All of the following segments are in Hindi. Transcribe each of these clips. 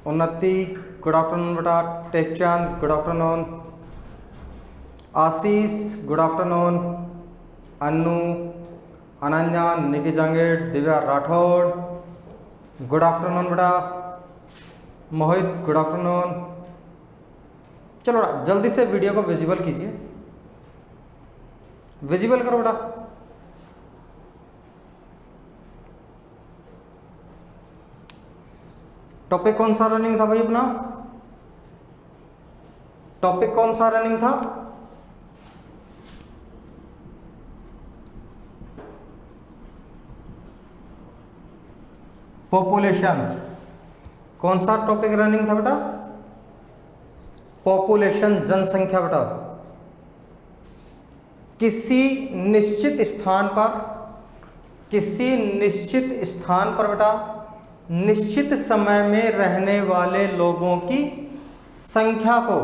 उन्नति गुड आफ्टरनून बेटा। Tekchand good afternoon. Ashish good afternoon. Annu, Ananya, Niki Jangid, Divya Rathore good afternoon बेटा। Mohit good afternoon. चलो बेटा जल्दी से वीडियो को विजिबल कीजिए, विजिबल करो बेटा। टॉपिक कौन सा रनिंग था भाई अपना? टॉपिक कौन सा रनिंग था? पॉपुलेशन। कौन सा टॉपिक रनिंग था बेटा? पॉपुलेशन, जनसंख्या बेटा। किसी निश्चित स्थान पर बेटा निश्चित समय में रहने वाले लोगों की संख्या को,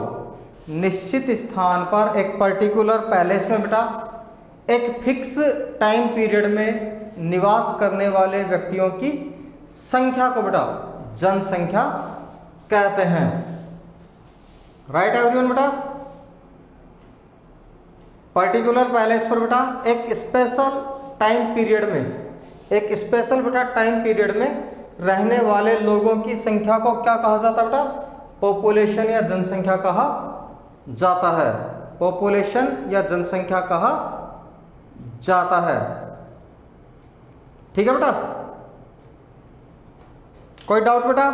निश्चित स्थान पर एक पर्टिकुलर पैलेस में बेटा एक फिक्स टाइम पीरियड में निवास करने वाले व्यक्तियों की संख्या को बेटा जनसंख्या कहते हैं। राइट एवरीवन बेटा। पर्टिकुलर पैलेस पर बेटा एक स्पेशल टाइम पीरियड में, एक स्पेशल बेटा टाइम पीरियड में रहने वाले लोगों की संख्या को क्या कहा जाता है बेटा? पॉपुलेशन या जनसंख्या कहा जाता है। पॉपुलेशन या जनसंख्या कहा जाता है। ठीक है बेटा, कोई डाउट बेटा?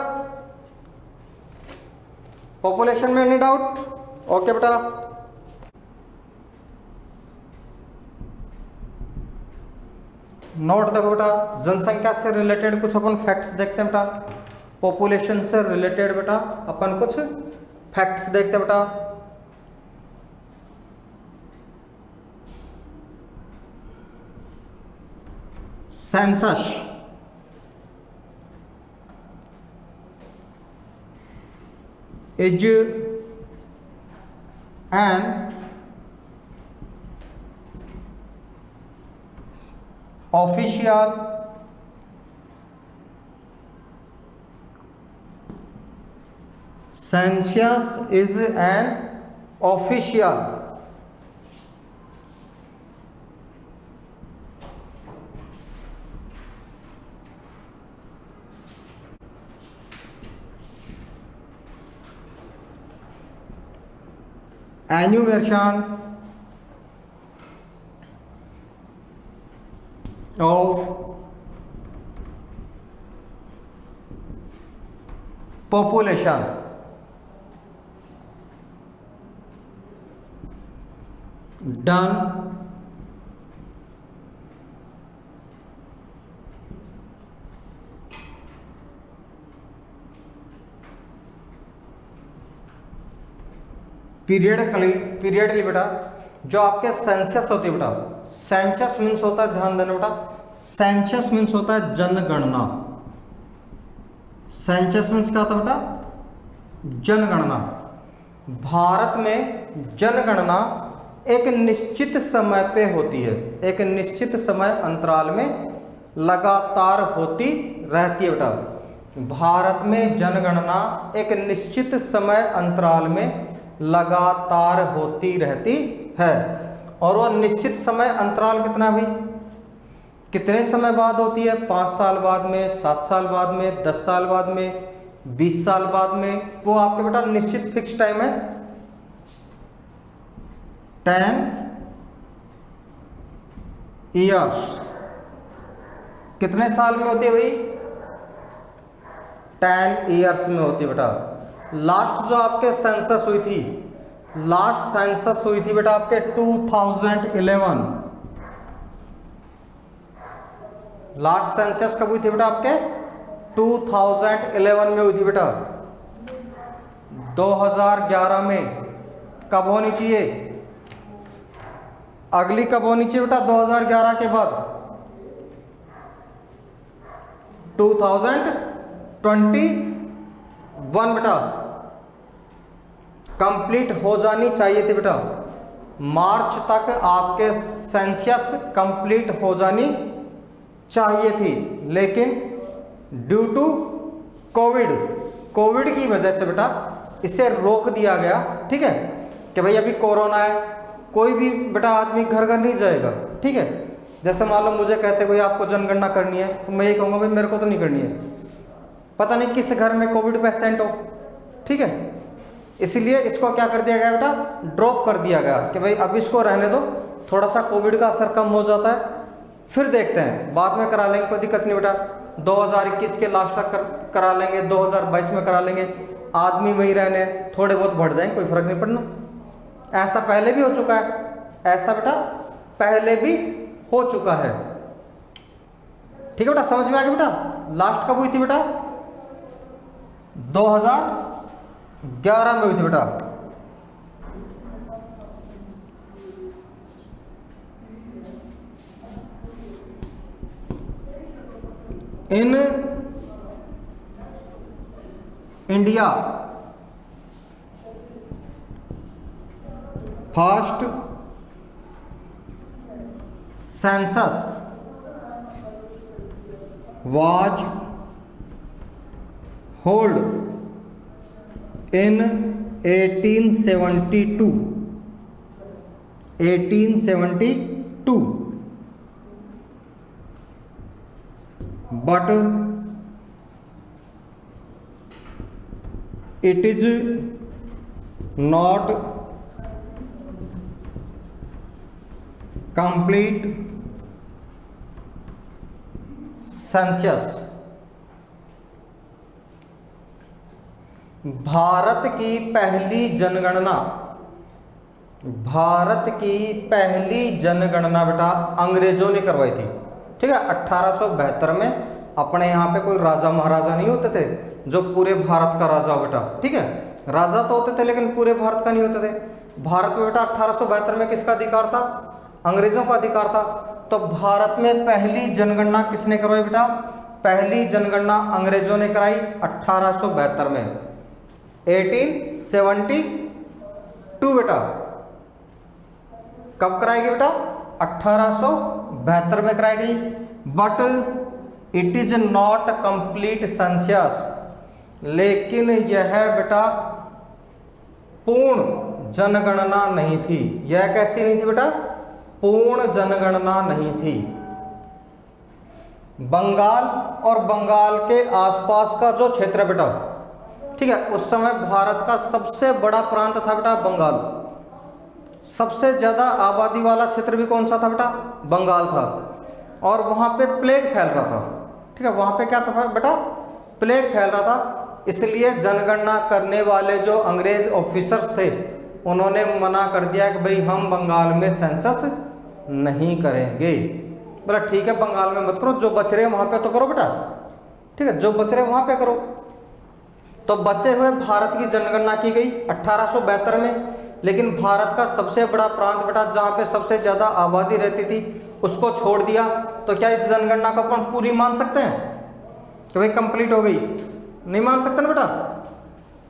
पॉपुलेशन में एनी डाउट? ओके बेटा। नोट देखो बेटा, जनसंख्या से रिलेटेड कुछ अपन फैक्ट्स देखते हैं बेटा। पॉपुलेशन से रिलेटेड बेटा अपन कुछ फैक्ट्स देखते हैं बेटा। Census is an official census is an official enumeration of population done पीरियडली बेटा जो आपके सेंसस होती है बेटा। सेंसस मीन्स होता है, ध्यान देना बेटा, सेंसस मीन्स होता है जनगणना। सेंसस मीन्स क्या होता है बेटा? जनगणना। भारत में जनगणना एक निश्चित समय पे होती है, एक निश्चित समय अंतराल में लगातार होती रहती है बेटा। भारत में जनगणना एक निश्चित समय अंतराल में लगातार होती रहती है। और वो निश्चित समय अंतराल कितना है भाई? कितने समय बाद होती है? 5 साल बाद में, 7 साल बाद में, 10 साल बाद में, 20 साल बाद में, वो आपके बेटा निश्चित फिक्स टाइम है 10 ईयर्स। कितने साल में होती है भाई? 10 ईयर्स में होती है बेटा। लास्ट जो आपके सेंसस हुई थी, लास्ट सेंसस हुई थी बेटा आपके 2011। लास्ट सेंसस कब हुई थी बेटा आपके? 2011 में हुई थी बेटा। 2011 में कब होनी चाहिए? अगली कब होनी चाहिए बेटा? 2011 के बाद 2021 बेटा कंप्लीट हो जानी चाहिए थी बेटा। मार्च तक आपके सेंसस कंप्लीट हो जानी चाहिए थी, लेकिन ड्यू टू कोविड कोविड की वजह से बेटा इसे रोक दिया गया, ठीक है, कि भाई अभी कोरोना है, कोई भी बेटा आदमी घर घर नहीं जाएगा, ठीक है। जैसे मान लो मुझे कहते भाई आपको जनगणना करनी है, तो मैं ये कहूँगा भाई मेरे को तो नहीं करनी है, पता नहीं किस घर में कोविड पेशेंट हो, ठीक है। इसीलिए इसको क्या कर दिया गया बेटा, ड्रॉप कर दिया गया कि भाई अब इसको रहने दो, थोड़ा सा कोविड का असर कम हो जाता है, फिर देखते हैं, बाद में करा लेंगे, कोई दिक्कत नहीं बेटा, 2021 के लास्ट तक करा लेंगे, 2022 में करा लेंगे, आदमी वहीं रहने, थोड़े बहुत बढ़ जाएंगे, कोई फर्क नहीं पड़ना। ऐसा पहले भी हो चुका है, ऐसा बेटा पहले भी हो चुका है, ठीक है बेटा, समझ में आ गया बेटा। लास्ट कब हुई थी बेटा, 2011 में हुई थी बेटा। In India first census was held in 1872 but it is not complete census. Bharat की पहली जनगणना, भारत की पहली जनगणना बेटा अंग्रेजों ने करवाई थी, ठीक है, 1872 में। अपने यहाँ पे कोई राजा महाराजा नहीं होते थे जो पूरे भारत का राजा हो बेटा, ठीक है, राजा तो होते थे लेकिन पूरे भारत का नहीं होते थे। भारत में बेटा 1872 में किसका अधिकार था, अंग्रेजों का अधिकार था। तो भारत में पहली जनगणना किसने करवाई बेटा, पहली जनगणना अंग्रेजों ने कराई 1872 में, 1872 बेटा। कब कराई गई बेटा, 1872 में कराई गई। But it is not complete census, लेकिन यह बेटा पूर्ण जनगणना नहीं थी। यह कैसी नहीं थी बेटा, पूर्ण जनगणना नहीं थी। बंगाल और बंगाल के आसपास का जो क्षेत्र बेटा, ठीक है, उस समय भारत का सबसे बड़ा प्रांत था बेटा बंगाल। सबसे ज्यादा आबादी वाला क्षेत्र भी कौन सा था बेटा, बंगाल था। और वहां पे प्लेग फैल रहा था, ठीक है, वहां पे क्या था बेटा, प्लेग फैल रहा था। इसलिए जनगणना करने वाले जो अंग्रेज ऑफिसर्स थे उन्होंने मना कर दिया कि भाई हम बंगाल में सेंसस नहीं करेंगे। बोला ठीक है, बंगाल में मत करो, जो बच रहे वहां पे तो करो बेटा, ठीक है, जो बच रहे वहां पे करो। तो बचे हुए भारत की जनगणना की गई 1872 में। लेकिन भारत का सबसे बड़ा प्रांत बेटा जहाँ पे सबसे ज़्यादा आबादी रहती थी उसको छोड़ दिया। तो क्या इस जनगणना को अपन पूरी मान सकते हैं कि भाई कंप्लीट हो गई? नहीं मान सकते ना बेटा।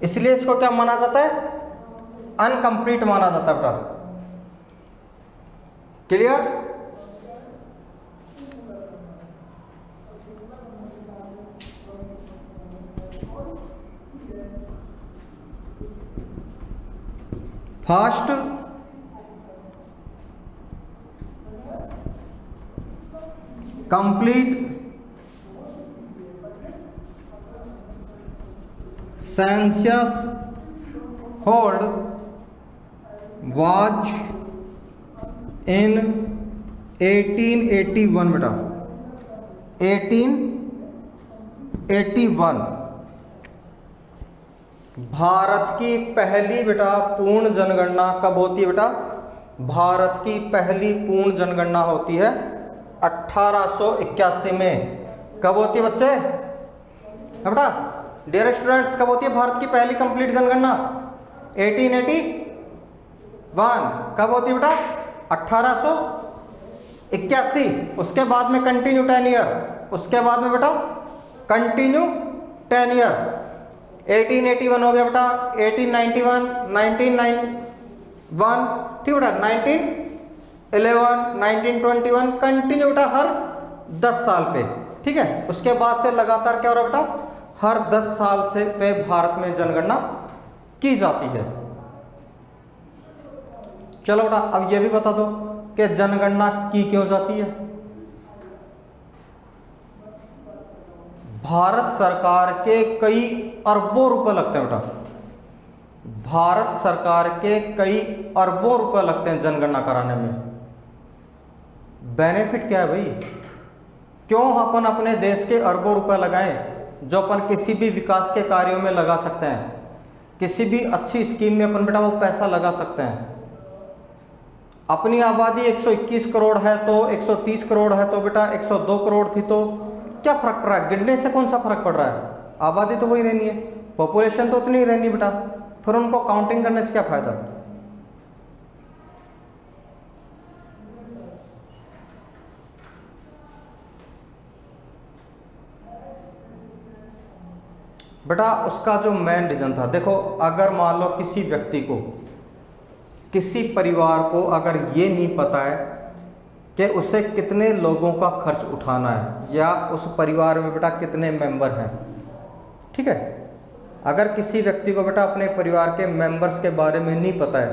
इसलिए इसको क्या माना जाता है, अनकंप्लीट माना जाता है बेटा। Clear? First complete census hold was in 1881 बेटा, 1881। भारत की पहली बेटा पूर्ण जनगणना कब होती है बेटा? भारत की पहली पूर्ण जनगणना होती है 1881 में। कब होती है बच्चे? बेटा डियर स्टूडेंट्स, कब होती है भारत की पहली कंप्लीट जनगणना? 1881। कब होती है बेटा? 1881। उसके बाद में कंटिन्यू 10 ईयर, उसके बाद में बेटा कंटिन्यू 10 ईयर। 1881 हो गया बेटा, 1891, 1991, ठीक बेटा, 1911, 1921, कंटिन्यू बेटा हर 10 साल पे, ठीक है। उसके बाद से लगातार क्या हो रहा है बेटा? हर 10 साल से पे भारत में जनगणना की जाती है। चलो बेटा अब ये भी बता दो कि जनगणना की क्यों जाती है। भारत सरकार के कई अरबों रुपए लगते हैं बेटा, भारत सरकार के कई अरबों रुपए लगते हैं जनगणना कराने में। बेनिफिट क्या है भाई? क्यों अपन अपने देश के अरबों रुपए लगाएं जो अपन किसी भी विकास के कार्यों में लगा सकते हैं, किसी भी अच्छी स्कीम में अपन बेटा वो पैसा लगा सकते हैं। अपनी आबादी 121 करोड़ है तो 130 करोड़ है तो बेटा 102 करोड़ थी तो क्या फर्क पड़ रहा है? गिनने से कौन सा फर्क पड़ रहा है? आबादी तो वही रहनी है, पॉपुलेशन तो उतनी ही रहनी बेटा, फिर उनको काउंटिंग करने से क्या फायदा? बेटा उसका जो मेन रीजन था, देखो अगर मान लो किसी व्यक्ति को, किसी परिवार को अगर ये नहीं पता है कि उसे कितने लोगों का खर्च उठाना है या उस परिवार में बेटा कितने मेंबर हैं, ठीक है, अगर किसी व्यक्ति को बेटा अपने परिवार के मेंबर्स के बारे में नहीं पता है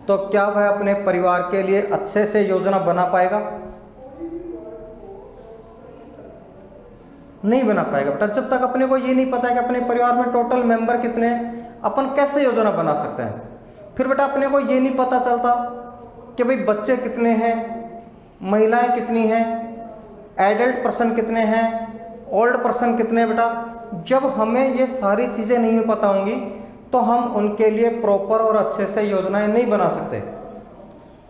तो क्या वह अपने परिवार के लिए अच्छे से योजना बना पाएगा? नहीं बना पाएगा बेटा। जब तक अपने को ये नहीं पता है कि अपने परिवार में टोटल मेंबर कितने हैं, अपन कैसे योजना बना सकते हैं? फिर बेटा अपने को ये नहीं पता चलता कि भाई बच्चे कितने हैं, महिलाएं कितनी हैं, एडल्ट पर्सन कितने हैं, ओल्ड पर्सन कितने हैं बेटा। जब हमें ये सारी चीज़ें नहीं पता होंगी तो हम उनके लिए प्रॉपर और अच्छे से योजनाएं नहीं बना सकते,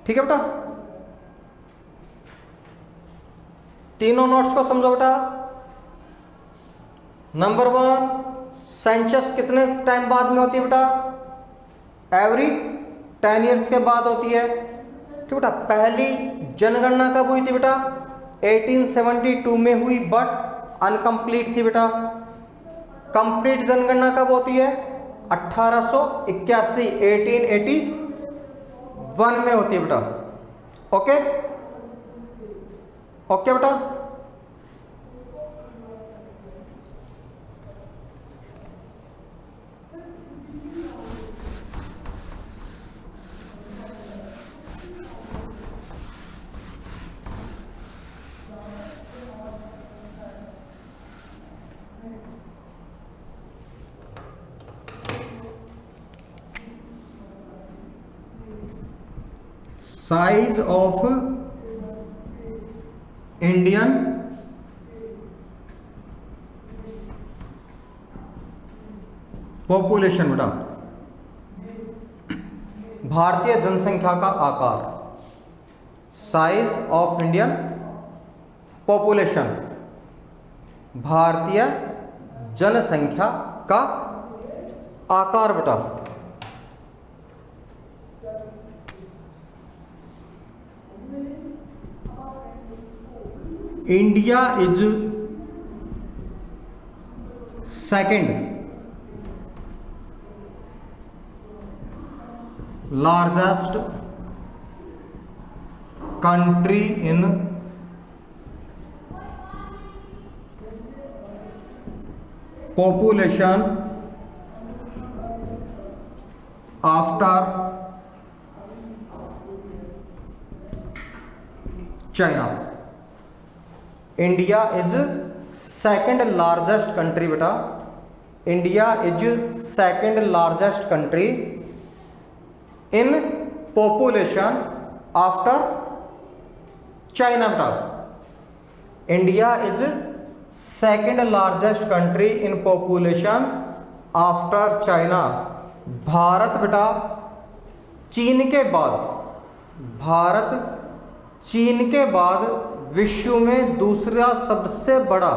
ठीक है बेटा। तीनों नोट्स को समझो बेटा। नंबर 1, सेंसस कितने टाइम बाद में होती है बेटा? एवरी 10 ईयर्स के बाद होती है, ठीक बेटा। पहली जनगणना कब हुई थी बेटा? 1872 में हुई, बट अनकम्प्लीट थी बेटा। कंप्लीट जनगणना कब होती है? 1881 1881 में होती है बेटा। ओके ओके बेटा। साइज ऑफ इंडियन पॉपुलेशन बेटा, भारतीय जनसंख्या का आकार। साइज ऑफ इंडियन पॉपुलेशन, भारतीय जनसंख्या का आकार बेटा। India is second largest country in population after China. India is second largest country बेटा, India is second largest country in population after China बेटा। India is second largest country in population after China. Bharat बेटा चीन के बाद, भारत चीन के बाद विश्व में दूसरा सबसे बड़ा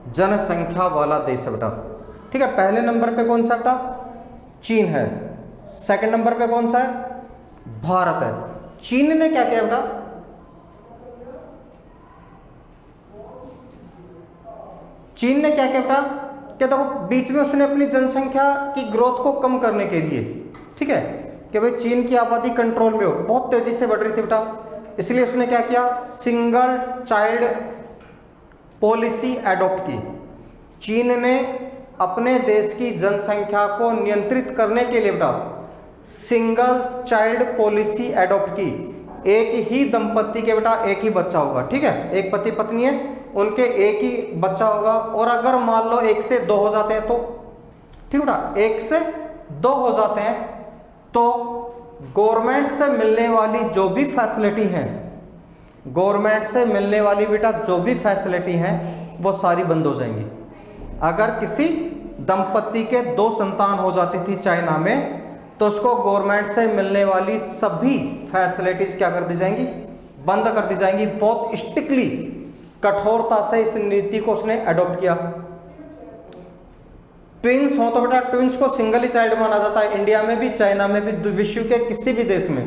जनसंख्या वाला देश है बेटा, ठीक है। पहले नंबर पे कौन सा बेटा? चीन है। सेकंड नंबर पे कौन सा है? भारत है। चीन ने क्या किया बेटा? चीन ने क्या किया बेटा? क्या देखो बीच में उसने अपनी जनसंख्या की ग्रोथ को कम करने के लिए, ठीक है, कि भाई चीन की आबादी कंट्रोल में हो, बहुत तेजी से बढ़ रही थी बेटा, इसलिए उसने क्या किया? सिंगल चाइल्ड पॉलिसी एडॉप्ट की। चीन ने अपने देश की जनसंख्या को नियंत्रित करने के लिए बेटा सिंगल चाइल्ड पॉलिसी एडॉप्ट की। एक ही दंपति के बेटा एक ही बच्चा होगा, ठीक है, एक पति पत्नी है, उनके एक ही बच्चा होगा। और अगर मान लो 1 से 2 हो जाते हैं तो, ठीक बेटा, 1 से 2 हो जाते हैं तो गवर्नमेंट से मिलने वाली जो भी फैसिलिटी हैं, गवर्नमेंट से मिलने वाली बेटा जो भी फैसिलिटी हैं वो सारी बंद हो जाएंगी। अगर किसी दंपति के 2 संतान हो जाती थी चाइना में, तो उसको गवर्नमेंट से मिलने वाली सभी फैसिलिटीज क्या कर दी जाएंगी, बंद कर दी जाएंगी। बहुत स्ट्रिक्टली, कठोरता से इस नीति को उसने अडॉप्ट किया। ट्विंस हो तो बेटा ट्विंस को सिंगल ही चाइल्ड माना जाता है, इंडिया में भी, चाइना में भी, विश्व के किसी भी देश में,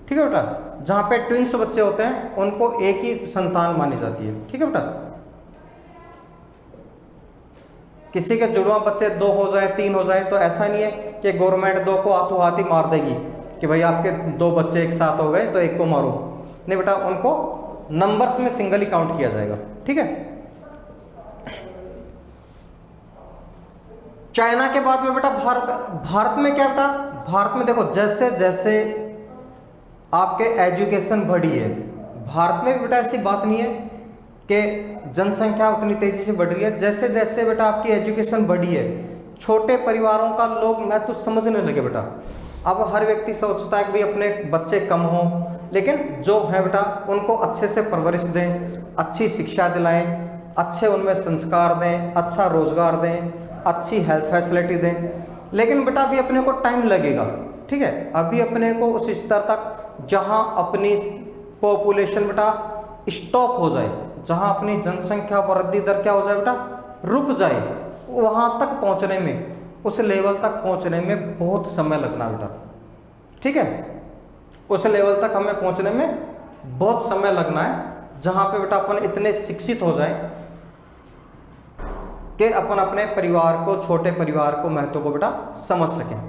ठीक है बेटा। जहां पे ट्विंस बच्चे होते हैं उनको एक ही संतान मानी जाती है, ठीक है बेटा। किसी के जुड़वा बच्चे 2 हो जाए, 3 हो जाए तो ऐसा नहीं है कि गवर्नमेंट 2 को हाथों हाथ ही मार देगी कि भाई आपके 2 बच्चे एक साथ हो गए तो एक को मारो, नहीं बेटा, उनको नंबर्स में सिंगल ही काउंट किया जाएगा, ठीक है। चाइना के बाद में बेटा भारत में क्या बेटा, भारत में देखो जैसे जैसे आपके एजुकेशन बढ़ी है, भारत में भी बेटा ऐसी बात नहीं है कि जनसंख्या उतनी तेजी से बढ़ रही है। जैसे जैसे बेटा आपकी एजुकेशन बढ़ी है, छोटे परिवारों का लोग महत्व समझने लगे बेटा। अब हर व्यक्ति सोचता है कि भाई अपने बच्चे कम हों, लेकिन जो है बेटा उनको अच्छे से परवरिश दें, अच्छी शिक्षा दिलाएं, अच्छे उनमें संस्कार दें, अच्छा रोजगार दें, अच्छी हेल्थ फैसिलिटी दें। लेकिन बेटा अभी अपने को टाइम लगेगा, ठीक है, अभी अपने को उस स्तर तक जहां अपनी पॉपुलेशन बेटा स्टॉप हो जाए, जहां अपनी जनसंख्या वृद्धि दर क्या हो जाए बेटा, रुक जाए, वहां तक पहुंचने में, उस लेवल तक पहुंचने में बहुत समय लगना बेटा, ठीक है। उस लेवल तक हमें पहुंचने में बहुत समय लगना है जहां पे बेटा अपन इतने शिक्षित हो जाए कि अपन अपने परिवार को, छोटे परिवार को, महत्व को बेटा समझ सकें।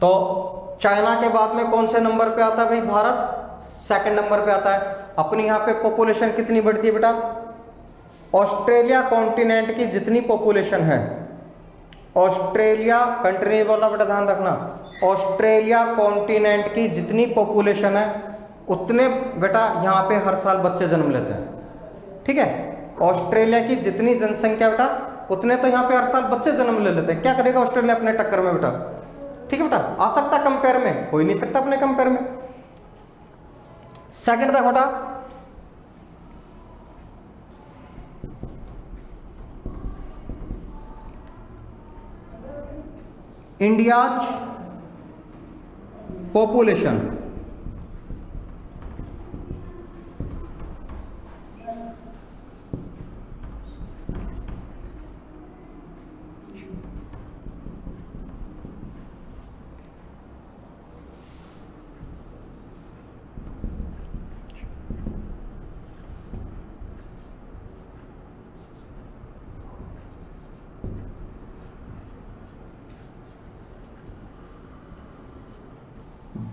तो चाइना के बाद में कौन से नंबर पे आता है भाई, भारत 2nd नंबर पे आता है। अपनी यहाँ पे पॉपुलेशन कितनी बढ़ती है बेटा, ऑस्ट्रेलिया कॉन्टिनेंट की जितनी पॉपुलेशन है, ऑस्ट्रेलिया कंट्री नहीं बोलना बेटा, ध्यान रखना, ऑस्ट्रेलिया कॉन्टिनेंट की जितनी पॉपुलेशन है उतने बेटा यहाँ पे हर साल बच्चे जन्म लेते हैं, ठीक है। ऑस्ट्रेलिया की जितनी जनसंख्या बेटा उतने तो यहाँ पे हर साल बच्चे जन्म ले लेते हैं। क्या करेगा ऑस्ट्रेलिया अपने टक्कर में बेटा, ठीक है बेटा, आ सकता कंपेयर में, हो ही नहीं सकता अपने कंपेयर में। 2nd तक बेटा इंडियाज पॉपुलेशन,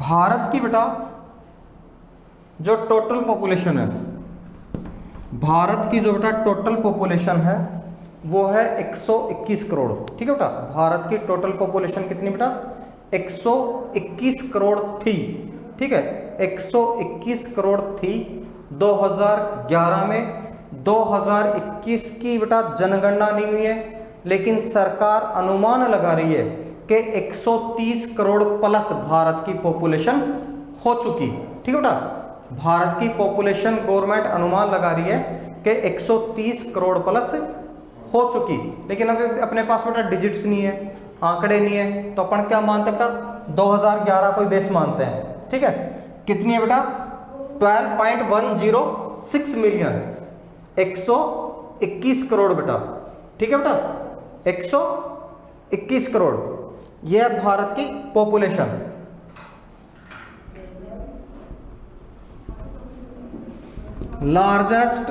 भारत की बेटा जो टोटल पॉपुलेशन है, भारत की जो बेटा टोटल पॉपुलेशन है वो है 121 करोड़, ठीक है बेटा। भारत की टोटल पॉपुलेशन कितनी बेटा, 121 करोड़ थी, ठीक है, 121 करोड़ थी 2011 में। 2021 की बेटा जनगणना नहीं हुई है, लेकिन सरकार अनुमान लगा रही है कि 130 करोड़ प्लस भारत की पॉपुलेशन हो चुकी, ठीक है बेटा। भारत की पॉपुलेशन गवर्नमेंट अनुमान लगा रही है कि 130 करोड़ प्लस हो चुकी, लेकिन अभी अपने पास बेटा डिजिट्स नहीं है, आंकड़े नहीं है, तो अपन क्या मानते हैं बेटा, 2011 को बेस मानते हैं, ठीक है। कितनी है बेटा, 12.106 मिलियन, 121 करोड़ बेटा, ठीक है बेटा, 121 करोड़, यह है भारत की population. Largest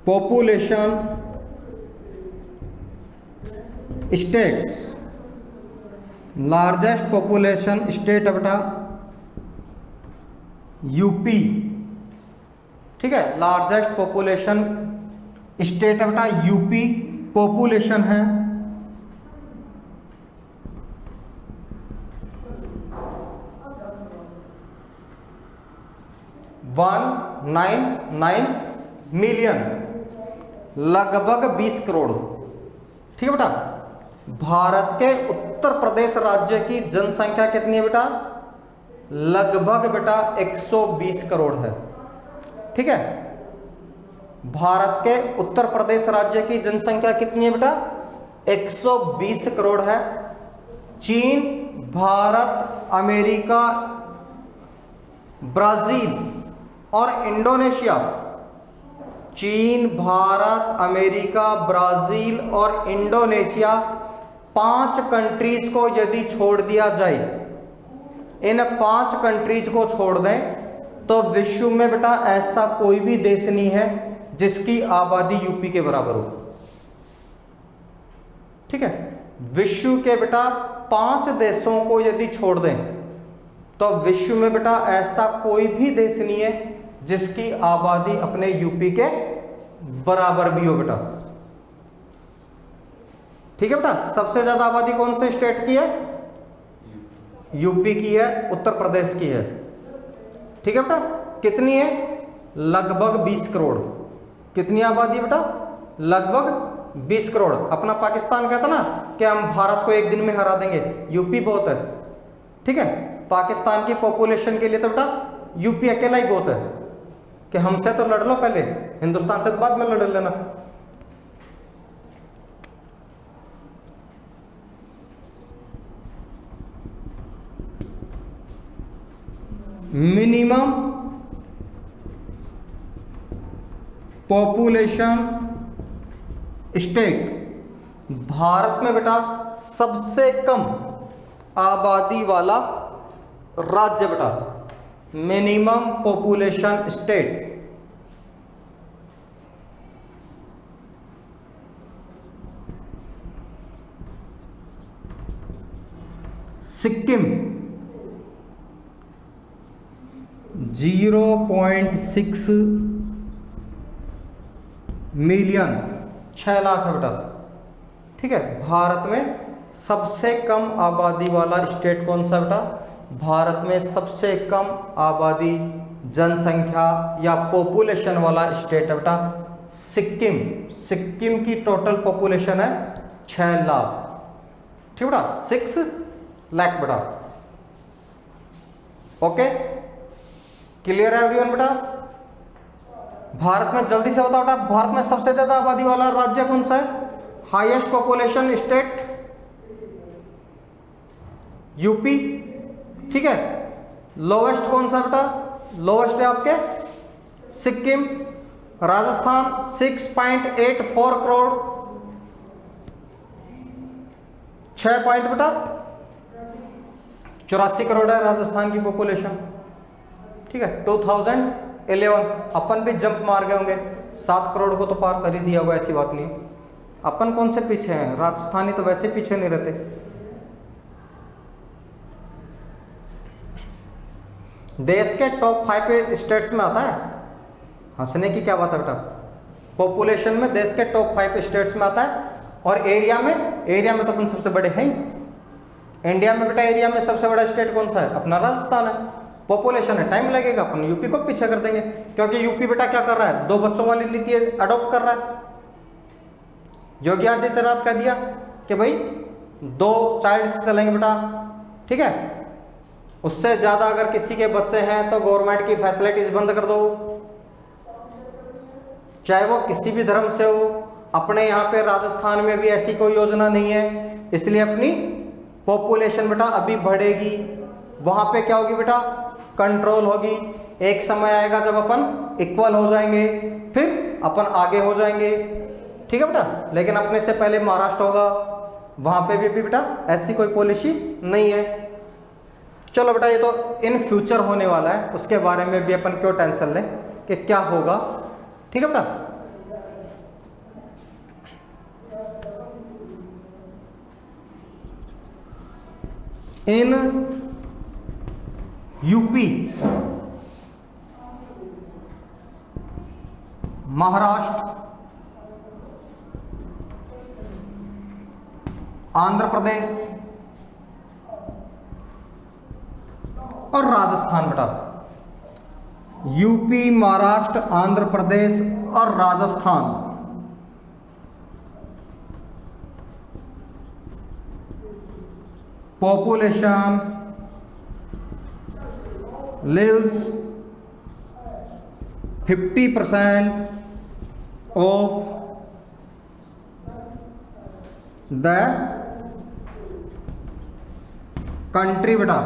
population states, largest population state है बेटा यूपी, ठीक है, लार्जेस्ट पॉपुलेशन स्टेट है बेटा यूपी, पॉपुलेशन है 199 मिलियन, लगभग 20 करोड़। ठीक है बेटा, भारत के उत्तर प्रदेश राज्य की जनसंख्या कितनी है बेटा? लगभग बेटा 120 करोड़ है। ठीक है, भारत के उत्तर प्रदेश राज्य की जनसंख्या कितनी है बेटा? 120 करोड़ है। चीन, भारत, अमेरिका, ब्राजील और इंडोनेशिया, चीन, भारत, अमेरिका, ब्राजील और इंडोनेशिया 5 कंट्रीज को यदि छोड़ दिया जाए, इन 5 कंट्रीज को छोड़ दें तो विश्व में बेटा ऐसा कोई भी देश नहीं है जिसकी आबादी यूपी के बराबर हो। ठीक है, विश्व के बेटा 5 देशों को यदि छोड़ दें तो विश्व में बेटा ऐसा कोई भी देश नहीं है जिसकी आबादी अपने यूपी के बराबर भी हो बेटा। ठीक है बेटा, सबसे ज्यादा आबादी कौन से स्टेट की है? यूपी की है, उत्तर प्रदेश की है। ठीक है बेटा, कितनी है? लगभग 20 करोड़। कितनी आबादी है बेटा? लगभग 20 करोड़। अपना पाकिस्तान कहता ना कि हम भारत को एक दिन में हरा देंगे, यूपी बहुत है। ठीक है, पाकिस्तान की पॉपुलेशन के लिए तो बेटा यूपी अकेला ही बहुत है कि हमसे तो लड़ लो पहले, हिंदुस्तान से तो बाद में लड़ लेना। मिनिमम पॉपुलेशन स्टेट, भारत में बेटा सबसे कम आबादी वाला राज्य बेटा, minimum population state Sikkim 0.6 million, 6 lakh है बेटा। ठीक है, भारत में सबसे कम आबादी वाला स्टेट कौन सा बेटा? भारत में सबसे कम आबादी, जनसंख्या या पॉपुलेशन वाला स्टेट है बेटा सिक्किम। सिक्किम की टोटल पॉपुलेशन है 6 लाख। ठीक बेटा, 6 लाख बेटा। ओके, क्लियर है एवरीवन बेटा? भारत में जल्दी से बताओ बेटा, भारत में सबसे ज्यादा आबादी वाला राज्य कौन सा है? Highest population state UP. ठीक है, लोवेस्ट कौन सा बेटा? लोवेस्ट है आपके सिक्किम। राजस्थान 6.84 करोड़, 6 पॉइंट बेटा 84 करोड़ है राजस्थान की पॉपुलेशन। ठीक है, 2011 अपन भी जंप मार गए होंगे, 7 करोड़ को तो पार कर ही दिया हुआ, ऐसी बात नहीं। अपन कौन से पीछे हैं? राजस्थानी तो वैसे पीछे नहीं रहते। देश के टॉप 5 स्टेट्स में आता है, हंसने की क्या बात है बेटा? पॉपुलेशन में देश के टॉप 5 स्टेट्स में आता है। और एरिया में तो अपन सबसे बड़े हैं ही। इंडिया में बेटा एरिया में सबसे बड़ा स्टेट कौन सा है? अपना राजस्थान है। पॉपुलेशन है, टाइम लगेगा, अपन यूपी को पीछे कर देंगे, क्योंकि यूपी बेटा क्या कर रहा है? 2 बच्चों वाली नीति अडॉप्ट कर रहा है। योगी आदित्यनाथ कह दिया कि भाई 2 चाइल्ड चलेंगे बेटा। ठीक है, उससे ज्यादा अगर किसी के बच्चे हैं तो गवर्नमेंट की फैसिलिटीज बंद कर दो, चाहे वो किसी भी धर्म से हो। अपने यहाँ पे राजस्थान में भी ऐसी कोई योजना नहीं है, इसलिए अपनी पॉपुलेशन बेटा अभी बढ़ेगी। वहां पे क्या होगी बेटा? कंट्रोल होगी। एक समय आएगा जब अपन इक्वल हो जाएंगे, फिर अपन आगे हो जाएंगे। ठीक है बेटा, लेकिन अपने से पहले महाराष्ट्र होगा, वहां पे भी बेटा ऐसी कोई पॉलिसी नहीं है। चलो बेटा, ये तो इन फ्यूचर होने वाला है, उसके बारे में भी अपन क्यों टेंशन लें कि क्या होगा। ठीक है बेटा, इन यूपी महाराष्ट्र, आंध्र प्रदेश और राजस्थान बेटा। यूपी, महाराष्ट्र, आंध्र प्रदेश और Rajasthan. Population lives 50% of the country बेटा।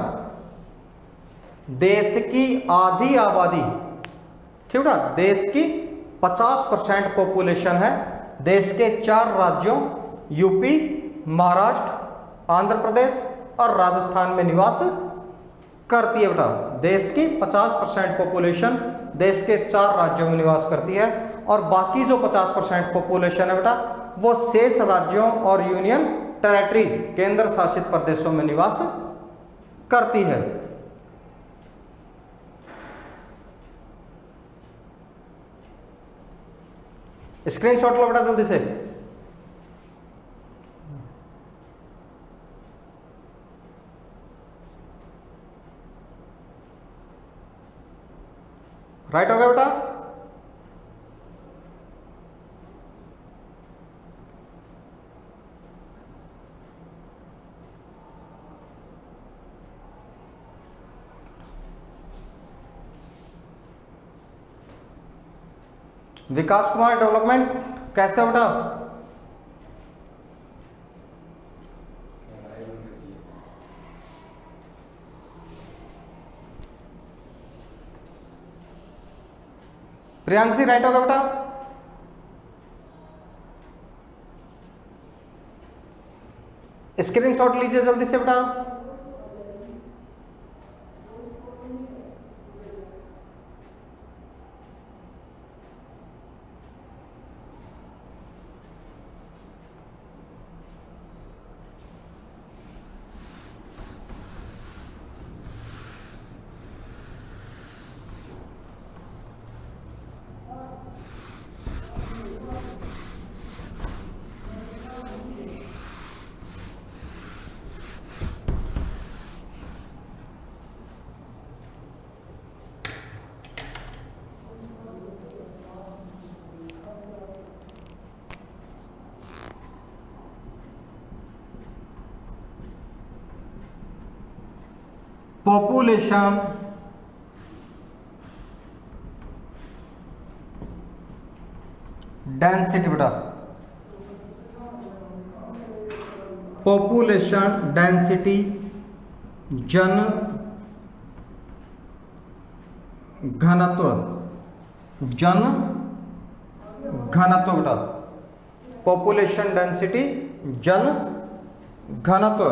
देश की आधी आबादी, ठीक बेटा, देश की 50% पॉपुलेशन है देश के 4 राज्यों यूपी, महाराष्ट्र, आंध्र प्रदेश और राजस्थान में निवास करती है बेटा। देश की 50% पॉपुलेशन देश के 4 राज्यों में निवास करती है और बाकी जो 50% पॉपुलेशन है बेटा वो शेष राज्यों और यूनियन टेरिटरीज, केंद्र शासित प्रदेशों में निवास करती है। स्क्रीनशॉट लो बेटा जल्दी से। राइट हो गया बेटा। विकास कुमार डेवलपमेंट कैसे है बेटा? प्रियांशी राइट होगा बेटा। स्क्रीनशॉट लीजिए जल्दी से बेटा। पॉपुलेशन डेंसिटी बेटा। पॉपुलेशन डेंसिटी जन घनत्व, जन घनत्व बेटा। पॉपुलेशन डेंसिटी जन घनत्व।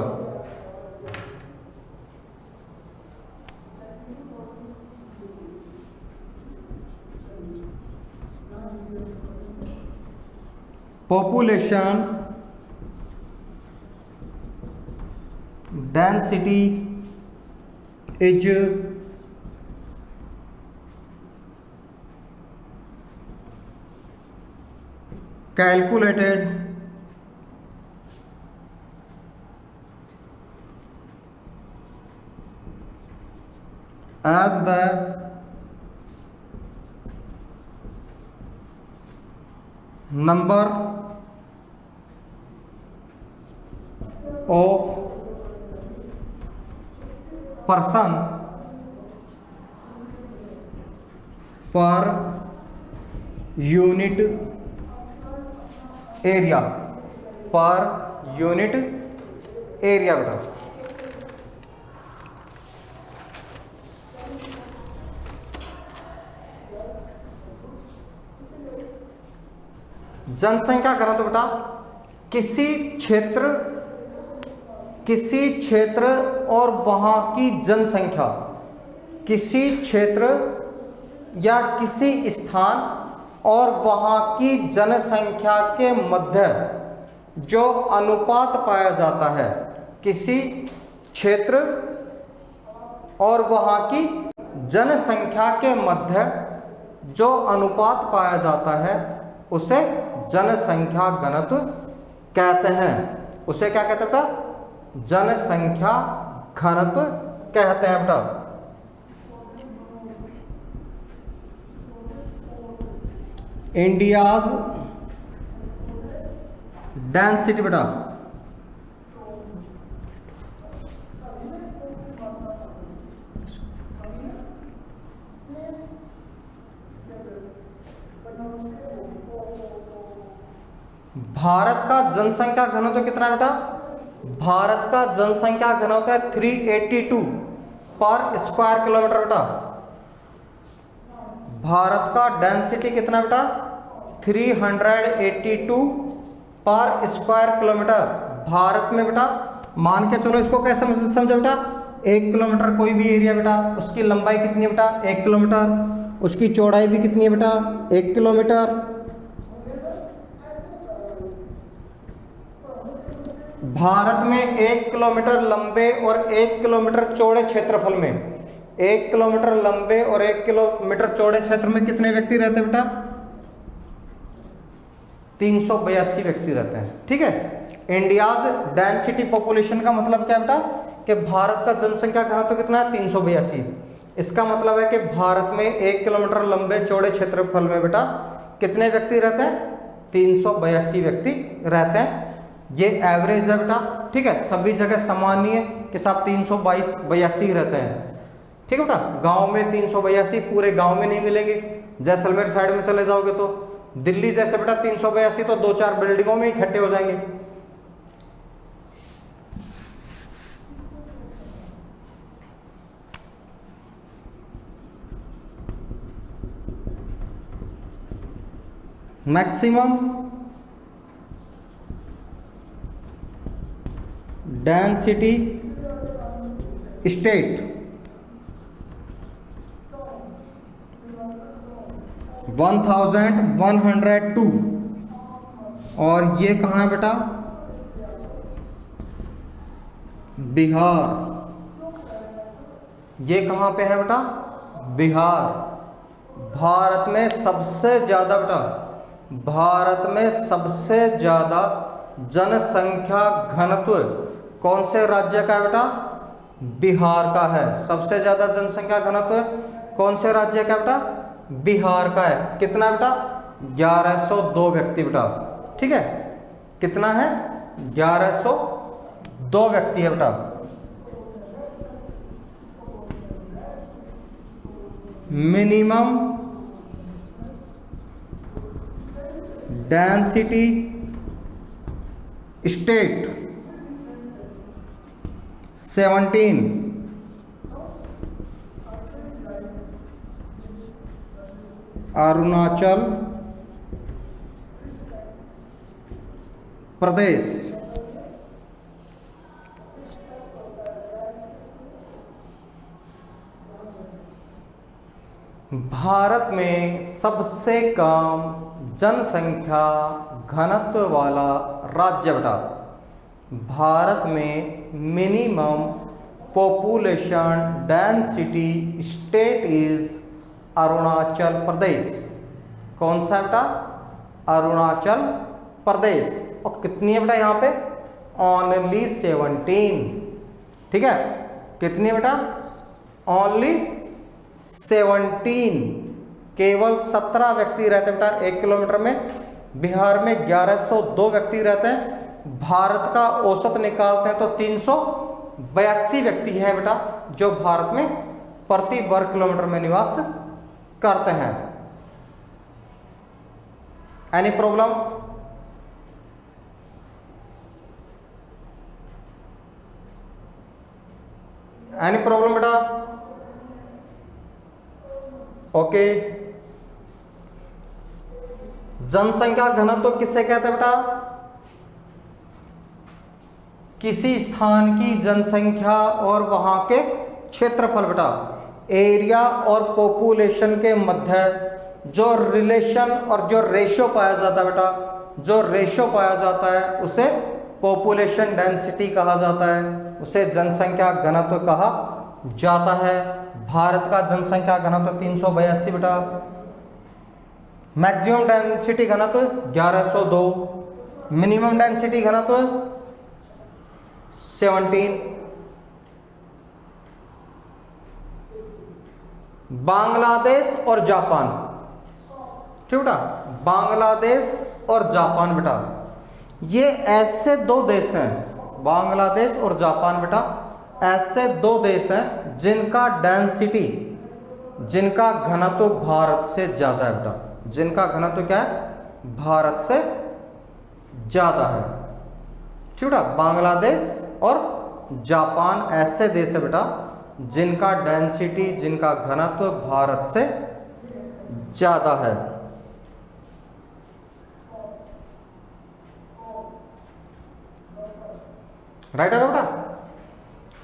Population density is calculated as the number of person per unit area, per unit area बेटा। जनसंख्या घनत्व बेटा किसी क्षेत्र और वहां की जनसंख्या, किसी क्षेत्र या किसी स्थान और वहां की जनसंख्या के मध्य जो अनुपात पाया जाता है, किसी क्षेत्र और वहां की जनसंख्या के मध्य जो अनुपात पाया जाता है उसे जनसंख्या घनत्व कहते हैं। उसे क्या कहते हैं बेटा? जनसंख्या घनत्व कहते हैं बेटा। इंडियाज डेंसिटी बेटा, भारत का जनसंख्या घनत्व कितना है बेटा? भारत का जनसंख्या घनत्व है 382 पर स्क्वायर किलोमीटर बेटा। भारत का डेंसिटी कितना बेटा? 382 पर स्क्वायर किलोमीटर। भारत में बेटा मान के चलो, इसको कैसे समझो बेटा? 1 किलोमीटर कोई भी एरिया बेटा, उसकी लंबाई कितनी है बेटा? 1 किलोमीटर। उसकी चौड़ाई भी कितनी है बेटा? 1 किलोमीटर। भारत में 1 किलोमीटर लंबे और 1 किलोमीटर चौड़े क्षेत्रफल में, 1 किलोमीटर लंबे और 1 किलोमीटर चौड़े क्षेत्र में कितने व्यक्ति रहते हैं बेटा? 382 व्यक्ति रहते हैं। ठीक है। इंडियाज डेंसिटी पॉपुलेशन का मतलब क्या है बेटा? कि भारत का जनसंख्या घनत्व कितना है? 382। इसका मतलब है कि भारत में 1 किलोमीटर लंबे चौड़े क्षेत्रफल में बेटा कितने व्यक्ति रहते हैं? 382 व्यक्ति रहते हैं। ये एवरेज है बेटा। ठीक है। सभी जगह समान नहीं है कि साहब 382 रहते हैं। ठीक है बेटा। गांव में 382 पूरे गांव में नहीं मिलेंगे। जैसलमेर साइड में चले जाओगे तो दिल्ली जैसे बेटा 382 तो 2-4 बिल्डिंगों में इकट्ठे हो जाएंगे। Maximum density state 1102। और ये कहाँ है बेटा? बिहार। ये कहाँ पे है बेटा? बिहार। भारत में सबसे ज़्यादा बेटा, भारत में सबसे ज़्यादा जनसंख्या घनत्व कौन से राज्य का है बेटा? बिहार का है। सबसे ज़्यादा जनसंख्या घनत्व कौन से राज्य का है बेटा? बिहार का है। कितना बेटा? 1102 व्यक्ति बेटा। ठीक है। कितना है? 1102 व्यक्ति है बेटा। Minimum density state 17। Arunachal Pradesh. Bharat में सबसे कम जनसंख्या घनत्व वाला राज्य बेटा, भारत में minimum population density state is Arunachal Pradesh. कौन सा बेटा? अरुणाचल प्रदेश। और कितनी है बेटा यहाँ पे? ओनली 17। ठीक है। कितनी है बेटा? ओनली 17। केवल 17 व्यक्ति रहते हैं बेटा 1 किलोमीटर में। बिहार में 1102 व्यक्ति रहते हैं। भारत का औसत निकालते हैं तो 382 व्यक्ति हैं बेटा जो भारत में प्रति वर्ग किलोमीटर में निवास करते हैं। Any problem? एनी प्रॉब्लम बेटा? ओके। जनसंख्या घनत्व किससे कहते हैं बेटा? किसी स्थान की जनसंख्या और वहां के क्षेत्रफल बेटा, एरिया और पॉपुलेशन के मध्य जो रिलेशन और जो रेशो पाया जाता है बेटा, जो रेशो पाया जाता है उसे पॉपुलेशन डेंसिटी कहा जाता है, उसे जनसंख्या घनत्व कहा जाता है। भारत का जनसंख्या घनत्व 382 बेटा। मैक्सिमम डेंसिटी घनत्व 1102, मिनिमम डेंसिटी घनत्व 17। बांग्लादेश और जापान, ठीक बेटा, बांग्लादेश और जापान बेटा, ये ऐसे दो देश हैं, बांग्लादेश और जापान बेटा ऐसे दो देश हैं जिनका डेंसिटी, जिनका घनत्व भारत से ज़्यादा है बेटा, जिनका घनत्व क्या है, भारत से ज़्यादा है, ठीक बेटा। बांग्लादेश और जापान ऐसे देश है बेटा जिनका डेंसिटी, जिनका घनत्व भारत से ज़्यादा है। राइट है बेटा।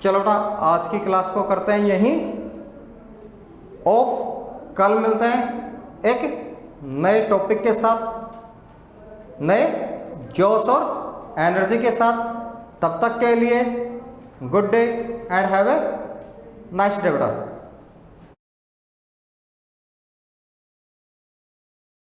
चलो बेटा आज की क्लास को करते हैं यहीं ऑफ, कल मिलते हैं एक नए टॉपिक के साथ, नए जोश और एनर्जी के साथ। तब तक के लिए good day and have a nice day बेटा।